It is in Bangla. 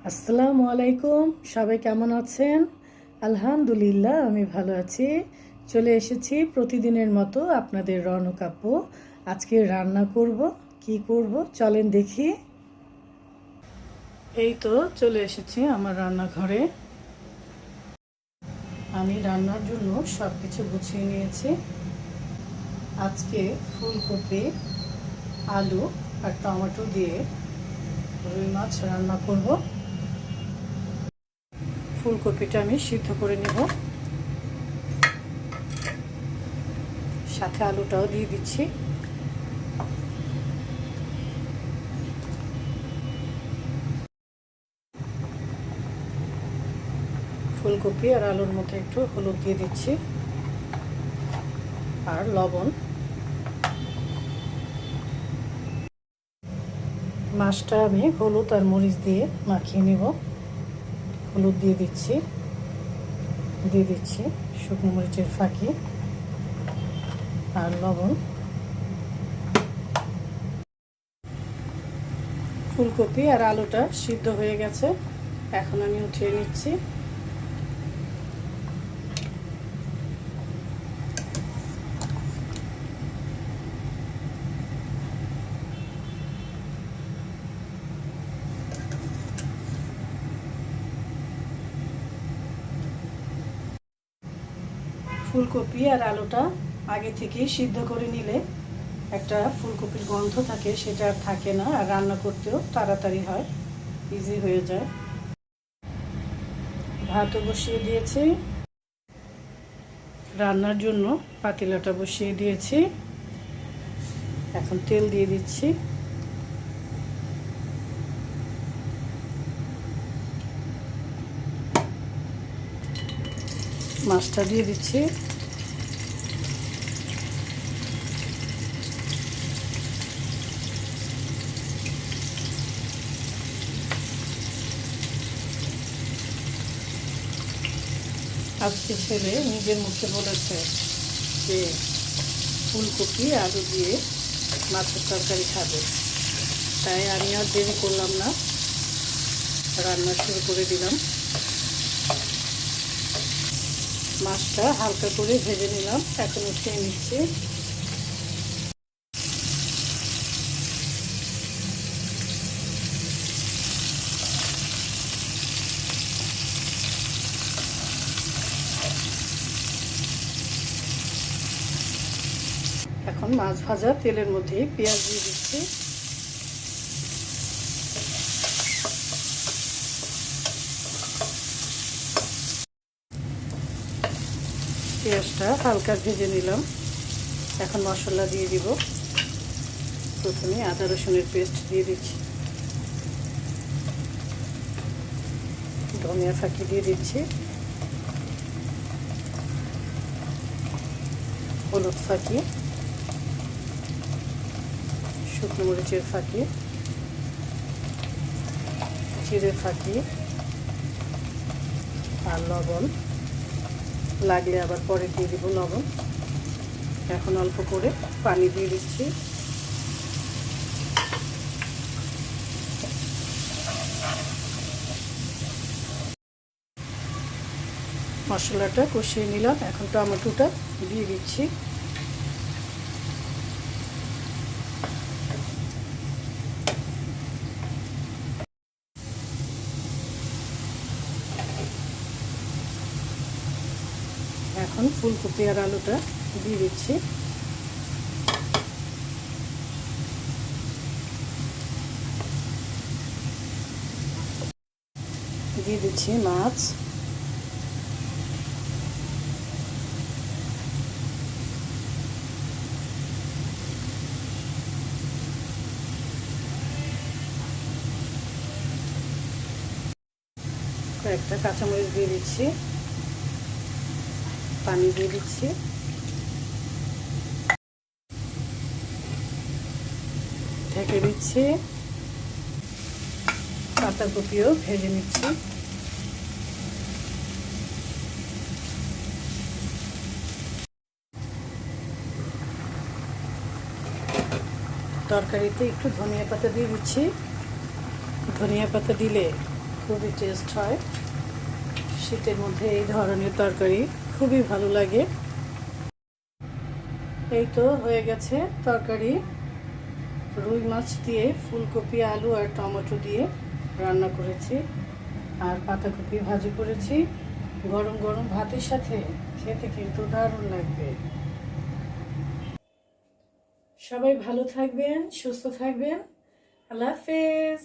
আসসালামু আলাইকুম। সবাই কেমন আছেন? আলহামদুলিল্লাহ, আমি ভালো আছি। চলে এসেছি প্রতিদিনের মতো আপনাদের রৌনক আপু। আজকে রান্না করব। কি করব চলেন দেখি। এই তো চলে এসেছি আমার রান্নাঘরে। আমি রান্নার জন্য সব কিছু গুছিয়ে নিয়েছি। আজকে ফুলকপি, আলু আর টমেটো দিয়ে রুই মাছ রান্না করব। ফুলকপিটা আমি সিদ্ধ করে নেব, সাথে আলুটাও দিয়ে দিচ্ছি। ফুলকপি আর আলুর মধ্যে একটু হলুদ দিয়ে দিচ্ছি আর লবণ। মাছটা আমি হলুদ আর মরিচ দিয়ে মাখিয়ে নেব। হলুদ দিয়ে দিচ্ছি শুকনো মরিচের ফাঁকি আর লবণ। ফুলকপি আর আলুটা সিদ্ধ হয়ে গেছে, এখন আমি উঠিয়ে নিচ্ছি। ফুলকপি আর আলুটা আগে থেকেই সিদ্ধ করে নিলে একটা ফুলকপির গন্ধ থাকে, সেটা আর থাকে না, আর রান্না করতেও তাড়াতাড়ি হয়, ইজি হয়ে যায়। ভাতও বসিয়ে দিয়েছি, রান্নার জন্য পাতিলাটা বসিয়ে দিয়েছি। এখন তেল দিয়ে দিচ্ছি। মাছটা দিয়ে দিচ্ছি। আজকে ছেলে নিজের মুখে বলেছে যে ফুলকপি আলু দিয়ে মাছের তরকারি খাবে, তাই আমি আর দেরি করলাম না, রান্না শুরু করে দিলাম। মাছটা হালকা করে ভেজে নিলাম, এখন উঠিয়ে নিচ্ছি। এখন মাছ ভাজা তেলের মধ্যে পেঁয়াজ দিয়ে দিচ্ছি। পেঁয়াজটা হালকা ভেজে নিলাম, এখন মশলা দিয়ে দিব। প্রথমে আদা রসুনের পেস্ট দিয়ে দিচ্ছি, ধনিয়া ফাঁকি দিয়ে দিচ্ছি, হলুদ ফাঁকি, শুকনো মরিচের ফাঁকি, জিরে ফাঁকি আর লবণ। লাগলে আবার পরে দিয়ে দিব লবণ। এখন অল্প করে পানি দিয়ে দিচ্ছি। মশলাটা কষিয়ে নিলাম, এখন টমেটোটা দিয়ে দিচ্ছি। এখন ফুলকপি আর আলুটা দিয়ে দিচ্ছি। দিয়ে দিচ্ছি মাছ। কয়েকটা কাঁচামরিচ দিয়ে দিচ্ছি, পানি দিয়ে দিচ্ছি। ঢেকে দিচ্ছি। পাতাকপিও ভেজে নিচ্ছি। তরকারিতে একটু ধনিয়া পাতা দিয়ে দিচ্ছি। ধনিয়া পাতা দিলে খুবই টেস্ট হয়। শীতের মধ্যে এই ধরনের তরকারি খুবই ভালো লাগে। এই তো হয়ে গেছে তরকারি। রুই মাছ দিয়ে ফুলকপি, আলু আর টমেটো দিয়ে রান্না করেছি, আর পাতাকপি ভাজি করেছি। গরম গরম ভাতের সাথে খেতে কিন্তু দারুণ লাগবে। সবাই ভালো থাকবেন, সুস্থ থাকবেন। আল্লাহ হাফেজ।